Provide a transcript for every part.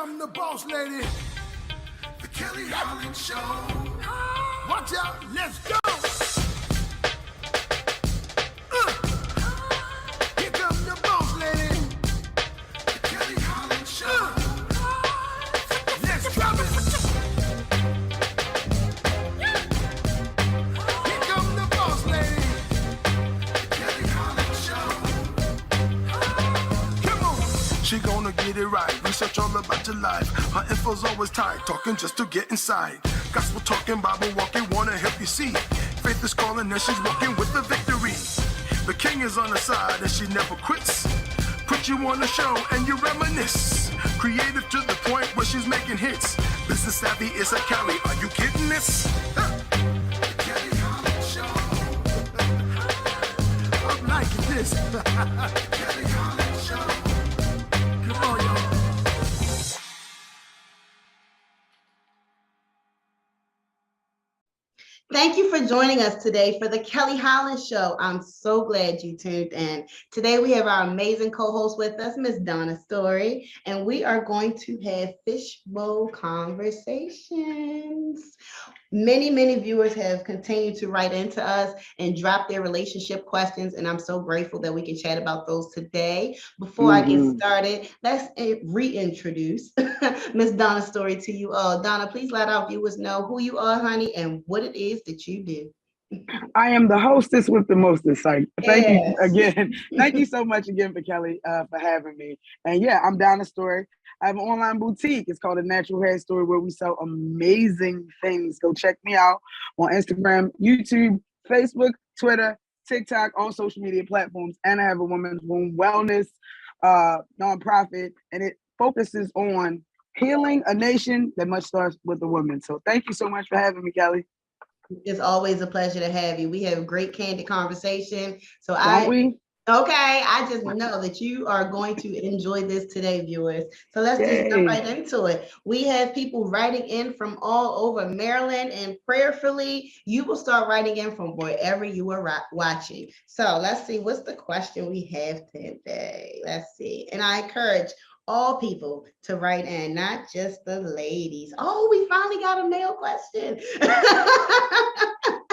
come the boss lady, the Kelly Holland Show. Watch out, let's go. Here come the boss lady, the Kelly Holland Show. Let's drop it. Here come the boss lady, the Kelly Holland Show. Come on. She gonna get it right, research all about your life. Her info's always tight, talking just to get inside. Gospel talking, Bible walking, wanna help you see. Faith is calling and she's walking with the victory. The king is on her side and she never quits. Put you on the show and you reminisce. Creative to the point where she's making hits. Business savvy is a Kelly, are you kidding this? Kelly Holland Show. I'm liking this. Kelly Holland Show. Come on, y'all. Thank you for joining us today for the Kelly Holland Show. I'm so glad you tuned in. Today we have our amazing co-host with us, Miss Donna Story, and we are going to have fishbowl conversations. Many viewers have continued to write into us and drop their relationship questions, and I'm so grateful that we can chat about those today. Before I get started, let's reintroduce Miss Donna Story to you all. Donna, please let our viewers know who you are, honey, and what it is that you do. I am the hostess with the mostest. Thank you again. Thank you so much again for Kelly for having me. And yeah, I'm Donna Story. I have an online boutique. It's called A Natural Hair Story, where we sell amazing things. Go check me out on Instagram, YouTube, Facebook, Twitter, TikTok, all social media platforms. And I have a women's womb wellness nonprofit, and it focuses on healing a nation that much starts with the woman. So thank you so much for having me, Kelly. It's always a pleasure to have you. We have great candid conversation. So I just know that you are going to enjoy this today, viewers. So let's just jump right into it. We have people writing in from all over Maryland, and prayerfully, you will start writing in from wherever you are watching. So let's see, what's the question we have today? Let's see. And I encourage all people to write in, not just the ladies. Oh, we finally got a male question.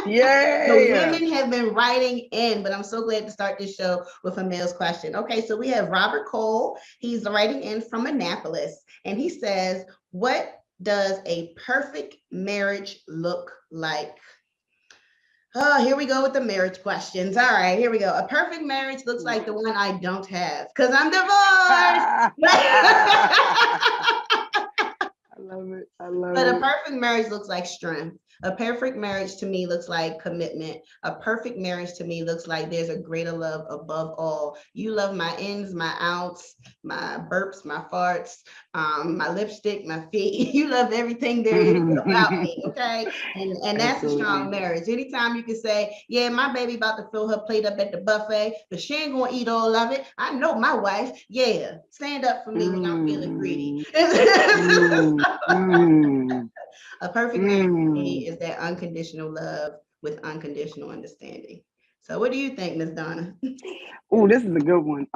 Yay! The women have been writing in, but I'm so glad to start this show with a male's question. Okay, so we have Robert Cole. He's writing in from Annapolis, and he says, what does a perfect marriage look like? Oh, here we go with the marriage questions. All right, here we go. A perfect marriage looks like the one I don't have because I'm divorced. I love it. I love But it. a perfect marriage looks like strength. A perfect marriage to me looks like commitment. A perfect marriage to me looks like there's a greater love above all. You love my ins, my outs, my burps, my farts, my lipstick, my feet. You love everything there is about me, okay? And that's a strong marriage. Anytime you can say, yeah, my baby about to fill her plate up at the buffet, but she ain't gonna eat all of it. I know my wife, yeah, stand up for me when I'm feeling greedy. A perfect marriage to me is that unconditional love with unconditional understanding. So what do you think, Ms. Donna? Oh, this is a good one.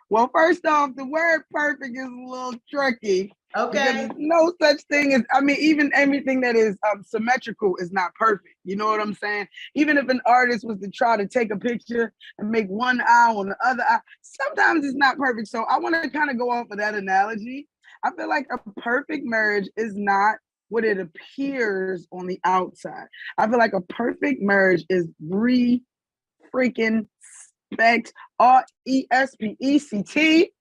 Well, first off, the word perfect is a little tricky. Okay. Because there's no such thing as, even everything that is symmetrical is not perfect. You know what I'm saying? Even if an artist was to try to take a picture and make one eye on the other eye, sometimes it's not perfect. So I want to kind of go off of that analogy. I feel like a perfect marriage is not what it appears on the outside. I feel like a perfect marriage is freaking respect, RESPECT.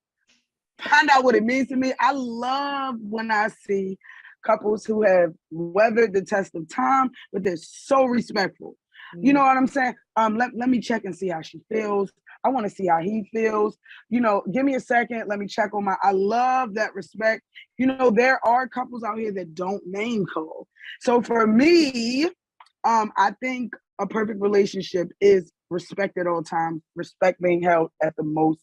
Find out what it means to me. I love when I see couples who have weathered the test of time, but they're so respectful. You know what I'm saying? Let me check and see how she feels. I want to see how he feels. Give me a second. Let me check on I love that respect. There are couples out here that don't name call. So for me, I think a perfect relationship is respect at all times, respect being held at the most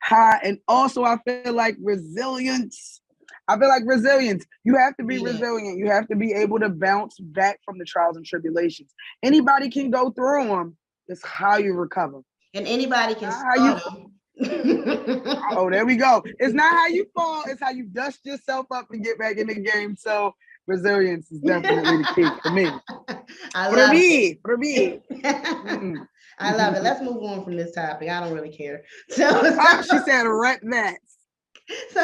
high. And also I feel like resilience. You have to be resilient. You have to be able to bounce back from the trials and tribulations. Anybody can go through them. It's how you recover. And anybody can start them. Oh, there we go. It's not how you fall, it's how you dust yourself up and get back in the game. So resilience is definitely the key for me. I love it. For me. I love it. Let's move on from this topic. I don't really care. So she said right that.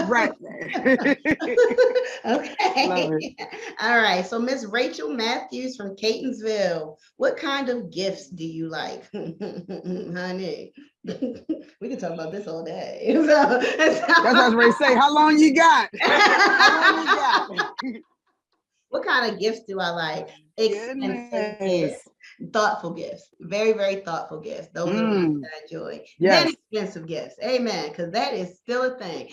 Right. Okay. All right. So Miss Rachel Matthews from Catonsville, what kind of gifts do you like? Honey, we can talk about this all day. That's what I was ready to say. How long you got? How long you got? What kind of gifts do I like? Expensive gifts, thoughtful gifts, very, very thoughtful gifts. Those are the ones that I enjoy. Yes. Then expensive gifts, amen, because that is still a thing.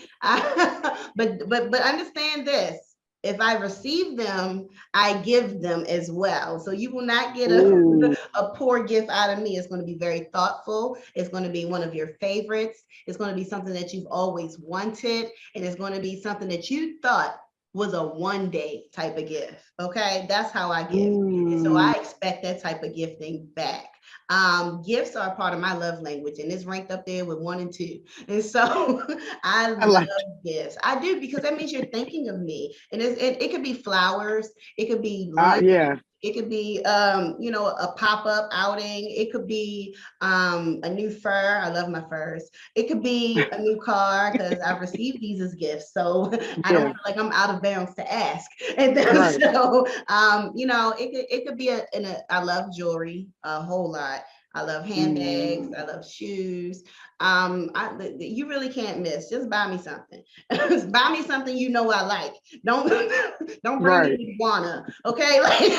But understand this: if I receive them, I give them as well. So you will not get a poor gift out of me. It's going to be very thoughtful. It's going to be one of your favorites. It's going to be something that you've always wanted, and it's going to be something that you thought was a one-day type of gift. Okay, that's how I give. And so I expect that type of gifting back. Gifts are part of my love language, and it's ranked up there with 1 and 2. And so I love gifts. I do, because that means you're thinking of me. And it could be flowers, it could be lunch, it could be a pop-up outing, it could be a new fur. I love my furs. It could be a new car, because I've received these as gifts, so I don't feel like I'm out of bounds to ask. And then so it could be I love jewelry a whole lot. I love handbags. I love shoes. You really can't miss. Just buy me something. Buy me something you know I like. Don't bring me iguana. Okay, like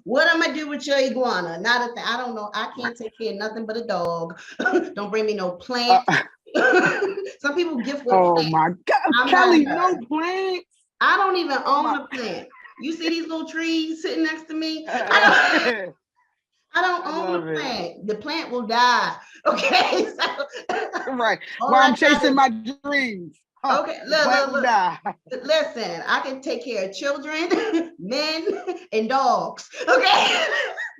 what I'm gonna do with your iguana? Not a thing. I don't know. I can't take care of nothing but a dog. Don't bring me no plant. Some people gift with plants. My God, Kelly, no plants. I don't even own a plant. You see these little trees sitting next to me? I don't own the plant. The plant will die. Okay. So, right. While I'm chasing my dreams. Okay. Look. Listen, I can take care of children, men, and dogs. Okay.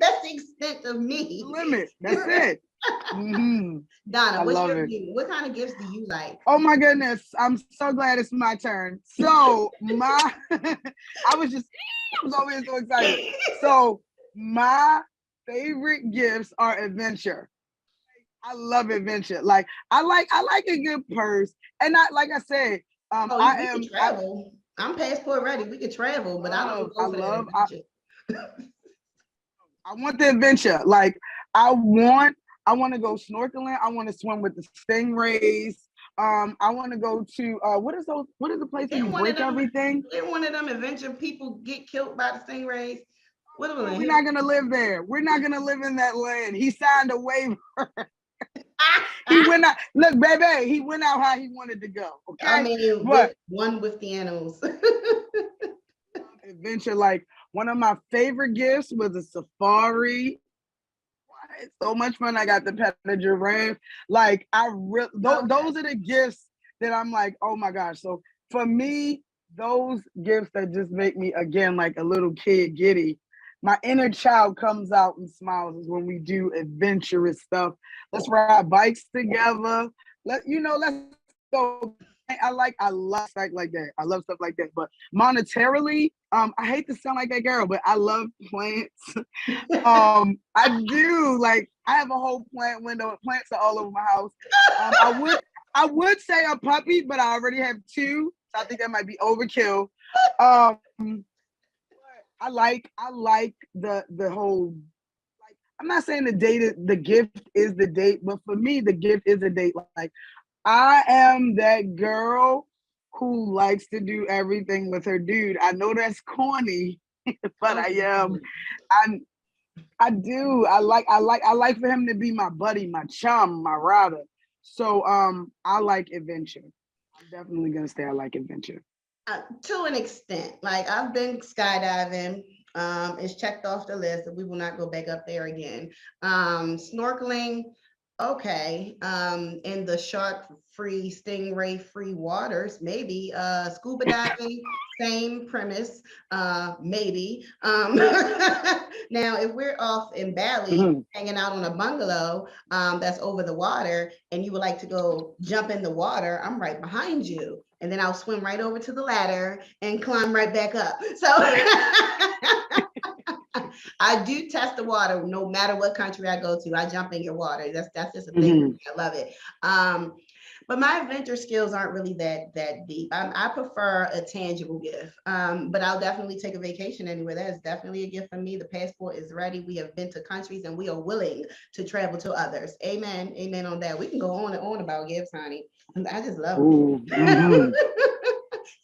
That's the extent of me. Limit. That's it. Donna, what's your view? What kind of gifts do you like? Oh my goodness. I'm so glad it's my turn. So I was always so excited. So my favorite gifts are adventure. I love adventure. Like I like a good purse, and like I said, can travel. I'm passport ready. We could travel, but I don't go for that adventure. I want the adventure. Like I want to go snorkeling. I want to swim with the stingrays. I want to go to what is the place where you break everything? They're one of them adventure people get killed by the stingrays. We're not gonna live there. We're not gonna live in that land. He signed a waiver. He went out. Look, baby, he went out how he wanted to go. Okay. I mean, one with the animals. Adventure, like one of my favorite gifts was a safari. It's so much fun. I got to pet a giraffe. Like those are the gifts that I'm like, oh my gosh. So for me, those gifts that just make me again like a little kid giddy. My inner child comes out and smiles is when we do adventurous stuff. Let's ride bikes together. Let's go. I love stuff like that. I love stuff like that. But monetarily, I hate to sound like that girl, but I love plants. I do. Like I have a whole plant window. Plants are all over my house. I would say a puppy, but I already have 2. So I think that might be overkill. I like the whole, like, I'm not saying the gift is the date, but for me, the gift is a date. Like, I am that girl who likes to do everything with her dude. I know that's corny, but I am. I do. I like for him to be my buddy, my chum, my rider. So I like adventure. I'm definitely gonna say I like adventure. To an extent, like I've been skydiving. It's checked off the list, and we will not go back up there again. Snorkeling, Okay, in the shark-free, stingray-free waters, maybe. Scuba diving, same premise, maybe. Now, if we're off in Bali, hanging out on a bungalow that's over the water, and you would like to go jump in the water, I'm right behind you. And then I'll swim right over to the ladder and climb right back up. So I do test the water no matter what country I go to. I jump in your water. That's just a thing. I love it. But my adventure skills aren't really that deep. I prefer a tangible gift. But I'll definitely take a vacation anywhere. That is definitely a gift for me. The passport is ready. We have been to countries and we are willing to travel to others. Amen. Amen on that. We can go on and on about gifts, honey. I just love them.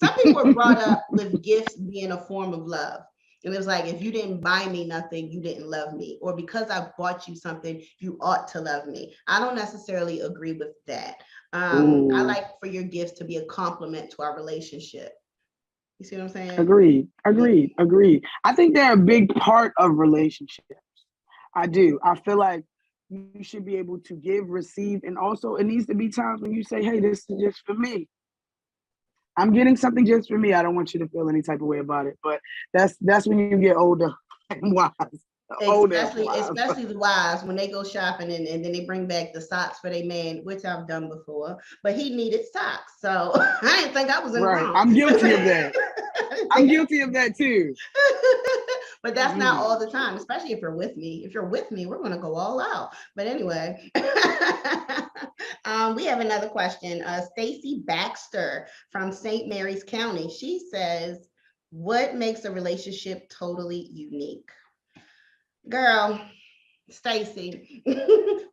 Some people were brought up with gifts being a form of love. And it was like, if you didn't buy me nothing, you didn't love me. Or because I bought you something, you ought to love me. I don't necessarily agree with that. I like for your gifts to be a compliment to our relationship. You see what I'm saying? Agreed. I think they're a big part of relationships. I do. I feel like you should be able to give, receive, and also it needs to be times when you say, hey, this is just for me. I'm getting something just for me. I don't want you to feel any type of way about it. But that's when you get older and wise. Especially the wives when they go shopping and then they bring back the socks for their man, which I've done before. But he needed socks, so I didn't think I was in the wrong. I'm guilty of that. I'm guilty of that too. But that's not all the time, especially if you're with me. If you're with me, we're going to go all out. But anyway, we have another question. Stacy Baxter from St. Mary's County. She says, what makes a relationship totally unique? Girl, Stacy,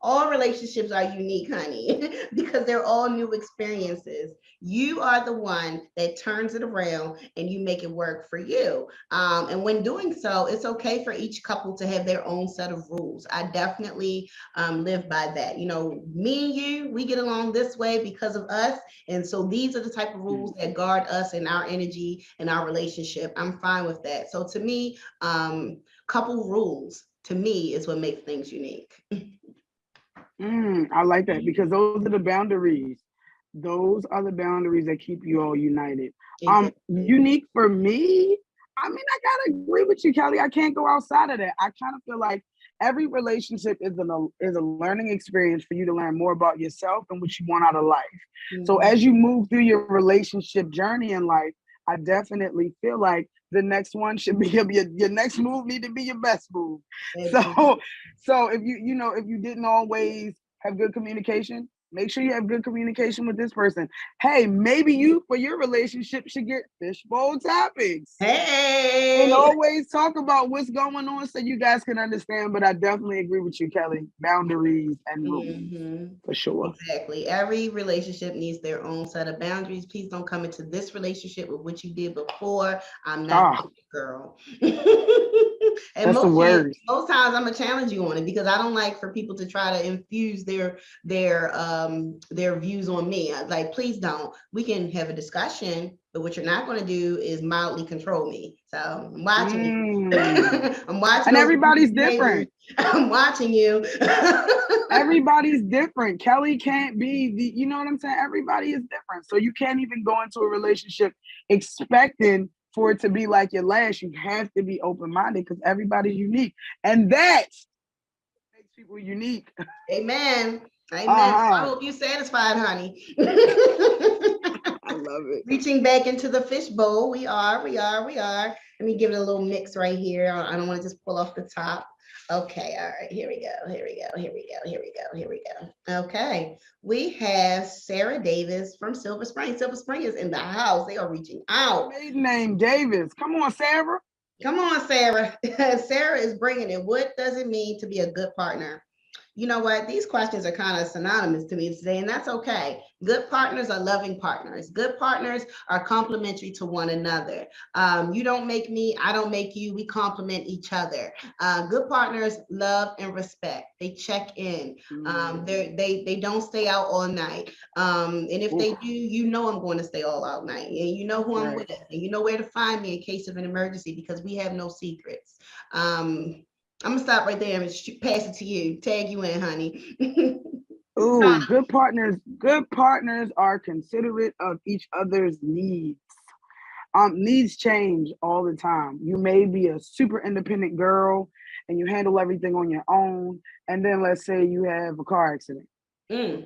all relationships are unique, honey, because they're all new experiences. You are the one that turns it around and you make it work for you. And when doing so, it's okay for each couple to have their own set of rules. I definitely live by that. You know, me and you, we get along this way because of us. And so these are the type of rules that guard us and our energy and our relationship. I'm fine with that. So to me, couple rules to me is what makes things unique. I like that because those are the boundaries. Those are the boundaries that keep you all united. Exactly. Unique for me, I mean, I gotta agree with you, Kelly. I can't go outside of that. I kind of feel like every relationship is a learning experience for you to learn more about yourself and what you want out of life. So as you move through your relationship journey in life, I definitely feel like the next one should be your next move need to be your best move. So if you didn't always have good communication, make sure you have good communication with this person. Hey, maybe you for your relationship should get fishbowl topics. Hey, and always talk about what's going on so you guys can understand. But I definitely agree with you, Kelly. Boundaries and rules for sure. Exactly. Every relationship needs their own set of boundaries. Please don't come into this relationship with what you did before. I'm not your girl. And that's most times I'm gonna challenge you on it because I don't like for people to try to infuse their views on me. Like, please don't. We can have a discussion, but what you're not going to do is mildly control me. So I'm watching you. I'm watching. And everybody's different. I'm watching you. Everybody's different. Kelly can't be you know what I'm saying? Everybody is different. So you can't even go into a relationship expecting for it to be like your last. You have to be open-minded because everybody's unique. And that makes people unique. Amen. I hope you're satisfied, honey. I love it. Reaching back into the fishbowl. We are. Let me give it a little mix right here. I don't want to just pull off the top. Okay, all right, here we go. Okay, we have Sarah Davis from Silver Spring. Silver Spring is in the house. They are reaching out. Maiden name Davis. Come on, Sarah. Come on, Sarah. Sarah is bringing it. What does it mean to be a good partner? You know what? These questions are kind of synonymous to me today, and that's okay. Good partners are loving partners. Good partners are complementary to one another. You don't make me, I don't make you. We complement each other. Good partners love and respect. They check in. They don't stay out all night. And if they do, you know I'm going to stay all out night, and you know who I'm with, and you know where to find me in case of an emergency because we have no secrets. I'm gonna stop right there and pass it to you. Tag you in, honey. Ooh, good partners are considerate of each other's needs. Needs change all the time. You may be a super independent girl and you handle everything on your own. And then let's say you have a car accident.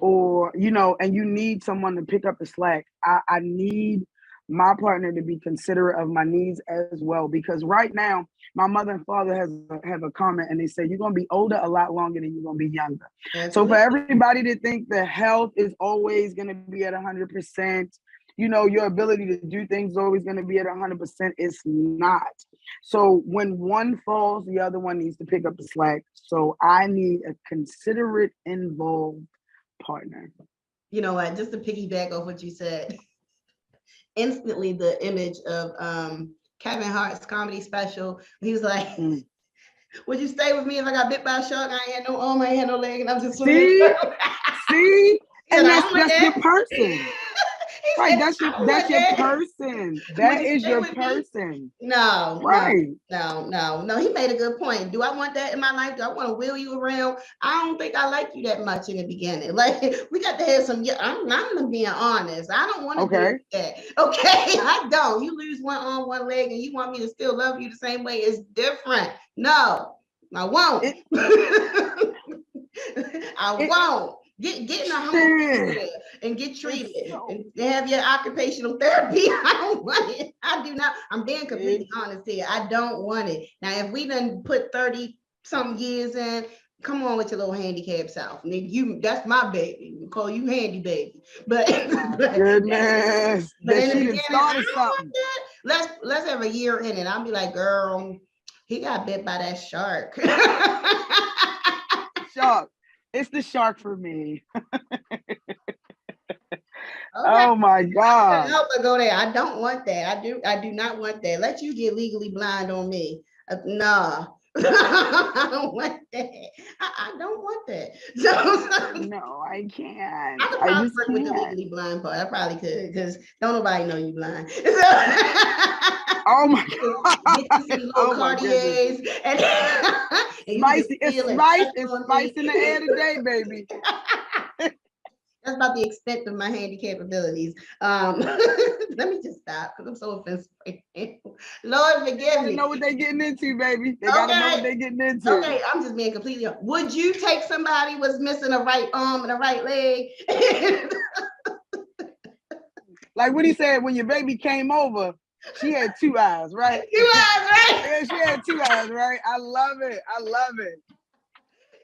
Or, and you need someone to pick up the slack. I need my partner to be considerate of my needs as well, because right now my mother and father have a comment, and they say you're going to be older a lot longer than you're going to be younger. Absolutely. So for everybody to think that health is always going to be at 100%, your ability to do things is always going to be at 100%, it's not. So when one falls, the other one needs to pick up the slack. So I need a considerate, involved partner. You know what? Just to piggyback off what you said, instantly the image of Kevin Hart's comedy special. He was like, "Would you stay with me if I got bit by a shark? I ain't had no arm, I ain't had no leg, and I'm just see, and that's your person." Right, that's your person. That is your person. No, right. No. He made a good point. Do I want that in my life? Do I want to wheel you around? I don't think I like you that much in the beginning. Like, we got to have some. I'm being honest. I don't want to do that. Okay, I don't. You lose one arm, one leg, and you want me to still love you the same way? It's different. No, I won't. I won't. Get in a home and get treated and have your occupational therapy. I don't want it. I do not. I'm being completely honest here. I don't want it. Now, if we done put 30-some years in, come on with your little handicap self. That's my baby. We call you handy baby. But goodness. But in the beginning, I don't want that. Let's have a year in it. I'll be like, girl, he got bit by that shark. Shark. It's the shark for me. Oh my God. I help her go there. I don't want that. I do not want that. Let you get legally blind on me. Nah. I don't want that. I don't want that. So, no, I can't. I could probably work with the legally blind part. I probably could, because don't nobody know you blind. So, oh my God. Get you some little Cartiers and spicy. It's spice in the air today, baby. That's about the extent of my handicap abilities. Let me just stop because I'm so offensive. Lord, forgive me. They know what they're getting into, baby. They gotta know what they're getting into. Okay, I'm just being completely honest. Would you take somebody was missing a right arm and a right leg? Like what he said, when your baby came over, she had 2 eyes, right? 2 eyes, right? Yeah, she had 2 eyes, right? I love it.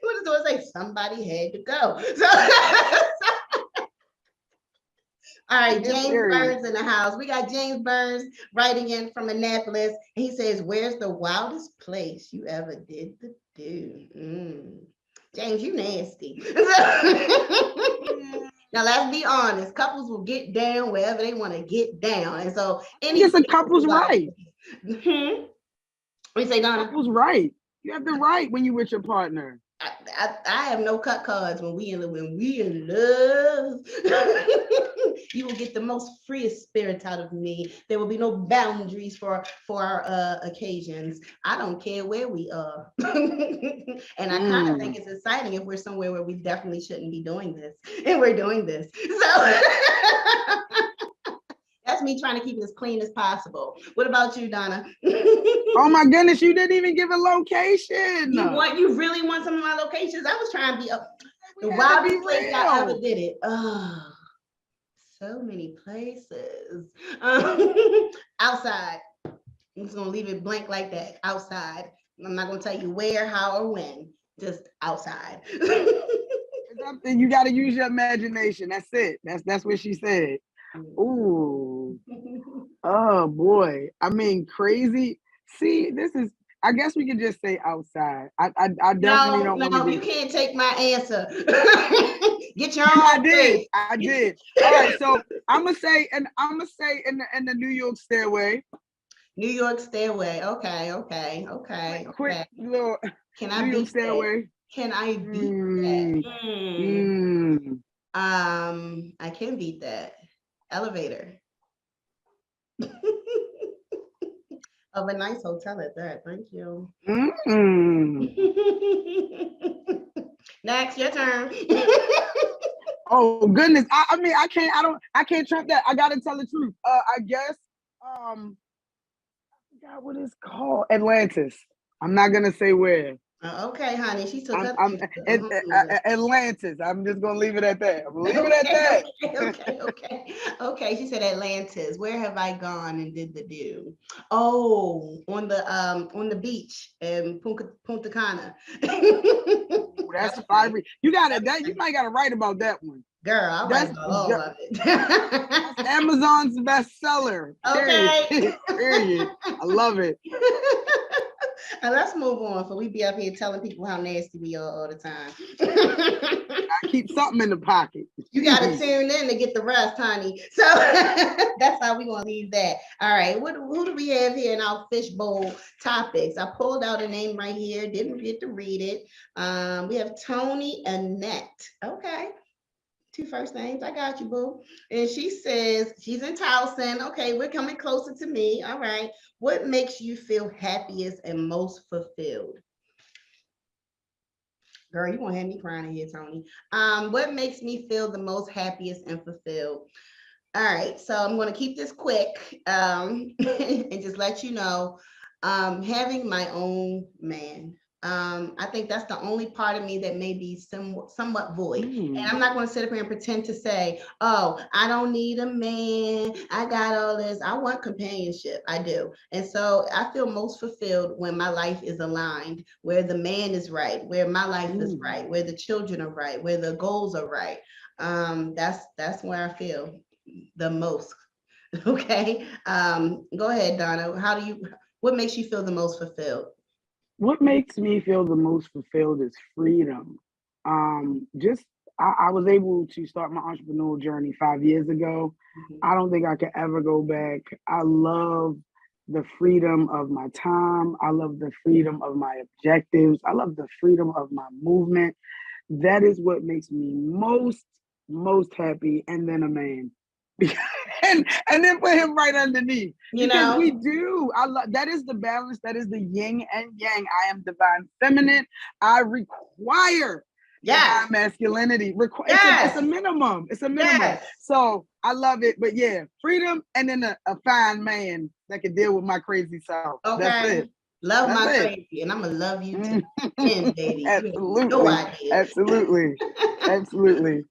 What does it say? Somebody had to go. All right, James Burns in the house. We got James Burns writing in from Annapolis. He says, "Where's the wildest place you ever did the do?" James, you nasty. Now let's be honest. Couples will get down wherever they want to get down, and so it's a couple's right. What do you say, Donna? Couple's right. You have the right when you with your partner. I have no cut cards when we in love. You will get the most freest spirit out of me. There will be no boundaries for our occasions. I don't care where we are. And I kind of think it's exciting if we're somewhere where we definitely shouldn't be doing this, and we're doing this. So that's me trying to keep it as clean as possible. What about you, Donna? Oh my goodness, you didn't even give a location. You really want some of my locations? I was trying to be the wildest place I ever did it. Oh, so many places. Outside. I'm just gonna leave it blank like that. Outside. I'm not gonna tell you where, how, or when. Just outside. You got to use your imagination. That's it. That's what she said. Ooh. Oh boy. I mean, crazy. See, I guess we could just say outside. I definitely don't want to. No, you can't take my answer. Get your own. I did. All right, so I'm gonna say in the New York Stairway. New York Stairway. Okay. Quick little. Can I beat Stairway? Can I beat that? I can beat that. Elevator. Of a nice hotel at that. Thank you. Next, your turn. Oh goodness. I mean, I can't trump that. I gotta tell the truth. I guess I forgot what it's called. Atlantis. I'm not gonna say where. Okay, honey. She took her Atlantis. I'm just gonna leave it at that. Okay. She said Atlantis. Where have I gone and did the do? Oh, on the beach in Punta Cana. That's fiery. You might gotta write about that one. Girl, I'll write about all of it. That's Amazon's bestseller. Okay. Period. I love it. And let's move on, for we be up here telling people how nasty we are all the time. I keep something in the pocket. You got to tune in to get the rest, honey. So that's how we gonna leave that. All right, who do we have here in our fishbowl topics? I pulled out a name right here, didn't get to read it. We have Tony Annette. Okay. 2 first names. I got you, boo. And she says she's in Towson. Okay, we're coming closer to me. All right. What makes you feel happiest and most fulfilled? Girl, you won't have me crying in here, Tony. What makes me feel the most happiest and fulfilled? All right, so I'm going to keep this quick and just let you know, having my own man. I think that's the only part of me that may be somewhat void. And I'm not going to sit up here and pretend to say, oh, I don't need a man. I got all this. I want companionship. I do. And so I feel most fulfilled when my life is aligned, where the man is right, where my life is right, where the children are right, where the goals are right. That's where I feel the most. Okay. Go ahead, Donna. What makes you feel the most fulfilled? What makes me feel the most fulfilled is freedom. I was able to start my entrepreneurial journey 5 years ago. I don't think I could ever go back. I love the freedom of my time. I love the freedom of my objectives. I love the freedom of my movement. That is what makes me most happy. And then a man. and then put him right underneath. Because we do. That is the balance. That is the yin and yang. I am divine feminine. I require divine masculinity. It's a minimum. It's a minimum. Yes. So I love it. But yeah, freedom and then a fine man that can deal with my crazy self. Okay. That's it. Love my crazy, and I'm gonna love you to the end, baby. Absolutely. No idea. Absolutely. Absolutely.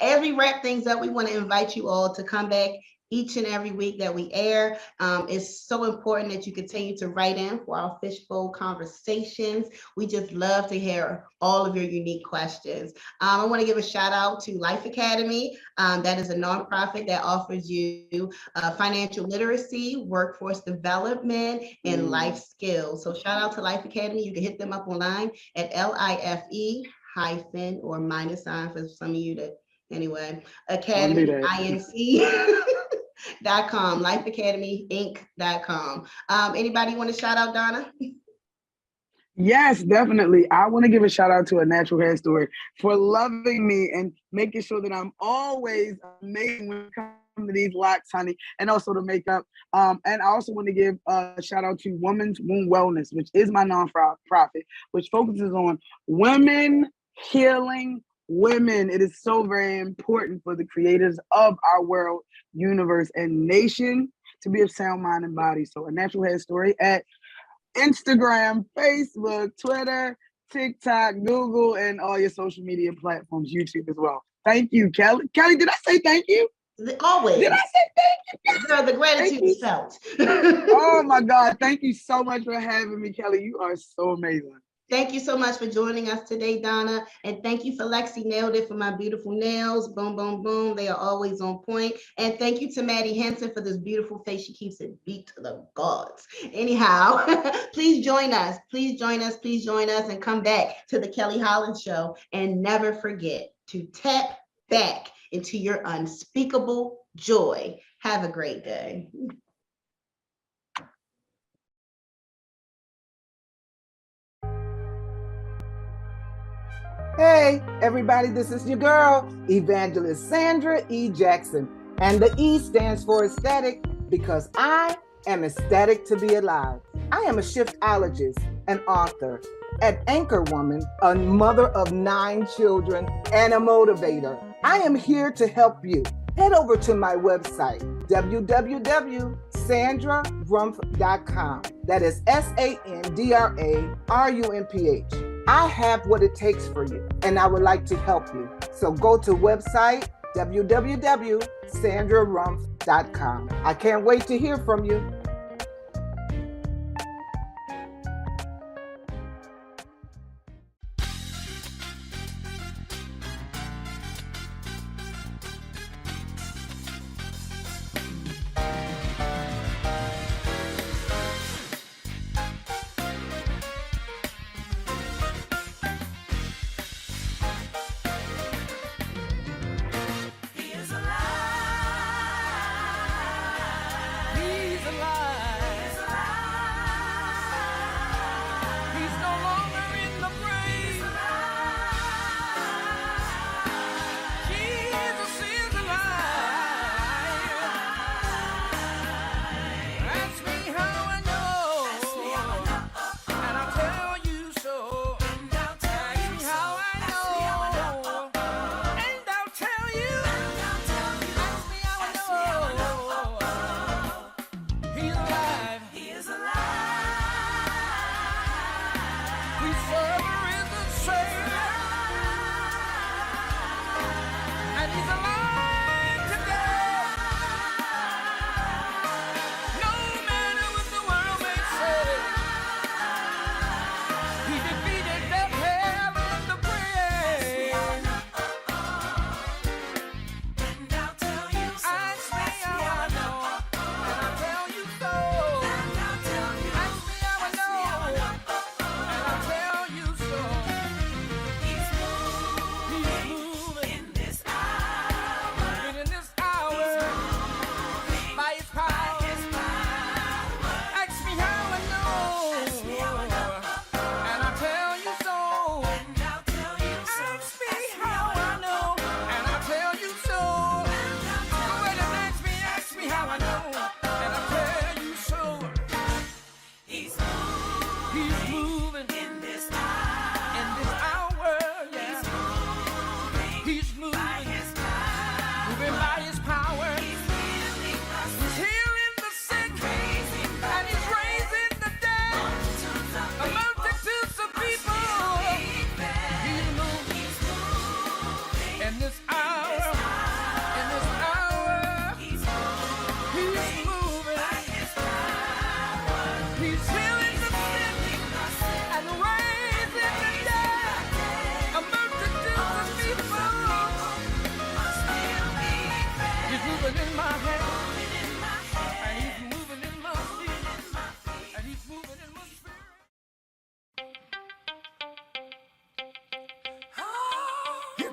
As we wrap things up, we want to invite you all to come back each and every week that we air. It's so important that you continue to write in for our fishbowl conversations. We just love to hear all of your unique questions. I want to give a shout out to Life Academy. That is a nonprofit that offers you financial literacy, workforce development, and life skills. So shout out to Life Academy. You can hit them up online at LIFE- or minus sign for some of you that, anyway, Academy, INC.com, lifeacademyinc.com. Anybody want to shout out, Donna? Yes, definitely. I want to give a shout out to A Natural Hair Story for loving me and making sure that I'm always amazing when it comes to these locks, honey, and also the makeup. And I also want to give a shout out to Women's Womb Wellness, which is my nonprofit, which focuses on women healing women. It is so very important for the creators of our world, universe, and nation to be of sound mind and body. So A Natural Hair Story at Instagram, Facebook, Twitter, TikTok, Google, and all your social media platforms, YouTube as well. Thank you, Kelly. Kelly, did I say thank you? Always. Did I say thank you? Girl, the gratitude is felt. Oh my God. Thank you so much for having me, Kelly. You are so amazing. Thank you so much for joining us today, Donna. And thank you for Lexi Nailed It for my beautiful nails. Boom, boom, boom. They are always on point. And thank you to Maddie Henson for this beautiful face. She keeps it beat to the gods. Anyhow, please join us. Please join us. Please join us and come back to the Kelly Holland Show. And never forget to tap back into your unspeakable joy. Have a great day. Hey, everybody, this is your girl, Evangelist Sandra E. Jackson. And the E stands for ecstatic because I am ecstatic to be alive. I am a shiftologist, an author, an anchor woman, a mother of 9 children, and a motivator. I am here to help you. Head over to my website, www.sandrarumph.com. That is SANDRARUMPH. I have what it takes for you, and I would like to help you. So go to website www.sandrarumph.com. I can't wait to hear from you.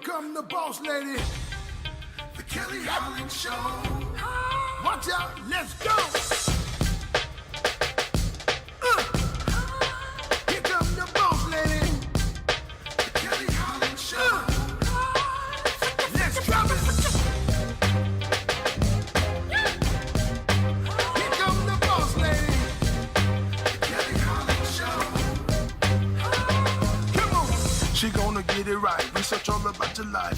Come the boss lady, the Kelly Holland Show. Watch out, let's go. Here come the boss lady, the Kelly Holland Show. Let's drop it. Here come the boss lady, the Kelly Holland Show. Come on, she gonna get it right. Research all about your life.